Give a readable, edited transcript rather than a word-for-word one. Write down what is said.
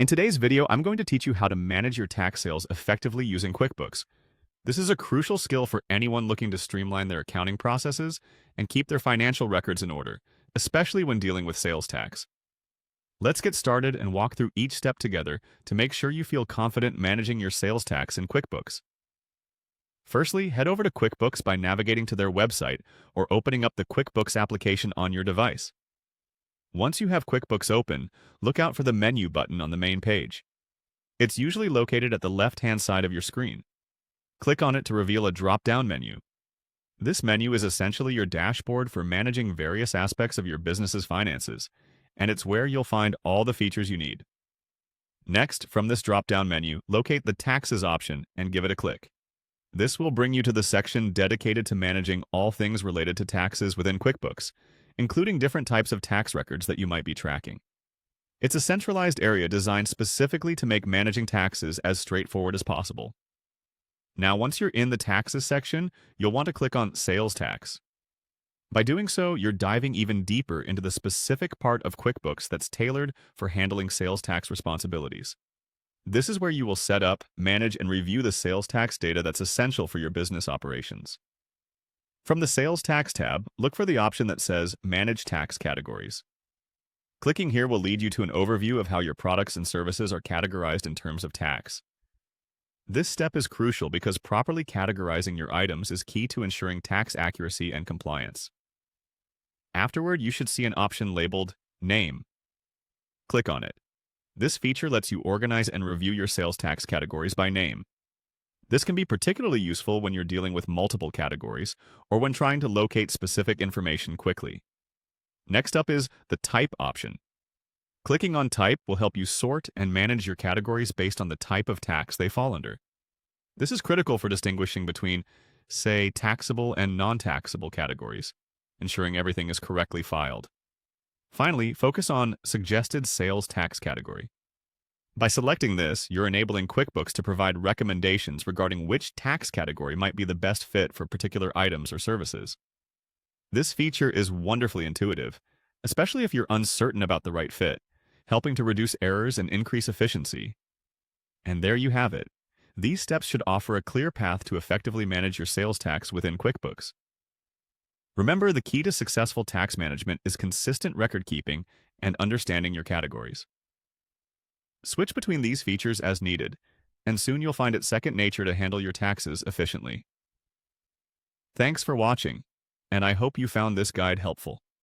In today's video, I'm going to teach you how to manage your tax sales effectively using QuickBooks. This is a crucial skill for anyone looking to streamline their accounting processes and keep their financial records in order, especially when dealing with sales tax. Let's get started and walk through each step together to make sure you feel confident managing your sales tax in QuickBooks. Firstly, head over to QuickBooks by navigating to their website or opening up the QuickBooks application on your device. Once you have QuickBooks open, look out for the menu button on the main page. It's usually located at the left-hand side of your screen. Click on it to reveal a drop-down menu. This menu is essentially your dashboard for managing various aspects of your business's finances, and it's where you'll find all the features you need. Next, from this drop-down menu, locate the Taxes option and give it a click. This will bring you to the section dedicated to managing all things related to taxes within QuickBooks, including different types of tax records that you might be tracking. It's a centralized area designed specifically to make managing taxes as straightforward as possible. Now, once you're in the Taxes section, you'll want to click on Sales Tax. By doing so, you're diving even deeper into the specific part of QuickBooks that's tailored for handling sales tax responsibilities. This is where you will set up, manage, and review the sales tax data that's essential for your business operations. From the Sales Tax tab, look for the option that says Manage Tax Categories. Clicking here will lead you to an overview of how your products and services are categorized in terms of tax. This step is crucial because properly categorizing your items is key to ensuring tax accuracy and compliance. Afterward, you should see an option labeled Name. Click on it. This feature lets you organize and review your sales tax categories by name. This can be particularly useful when you're dealing with multiple categories or when trying to locate specific information quickly. Next up is the Type option. Clicking on Type will help you sort and manage your categories based on the type of tax they fall under. This is critical for distinguishing between, say, taxable and non-taxable categories, ensuring everything is correctly filed. Finally, focus on Suggested Sales Tax Category. By selecting this, you're enabling QuickBooks to provide recommendations regarding which tax category might be the best fit for particular items or services. This feature is wonderfully intuitive, especially if you're uncertain about the right fit, helping to reduce errors and increase efficiency. And there you have it. These steps should offer a clear path to effectively manage your sales tax within QuickBooks. Remember, the key to successful tax management is consistent record keeping and understanding your categories. Switch between these features as needed, and soon you'll find it second nature to handle your taxes efficiently. Thanks for watching, and I hope you found this guide helpful.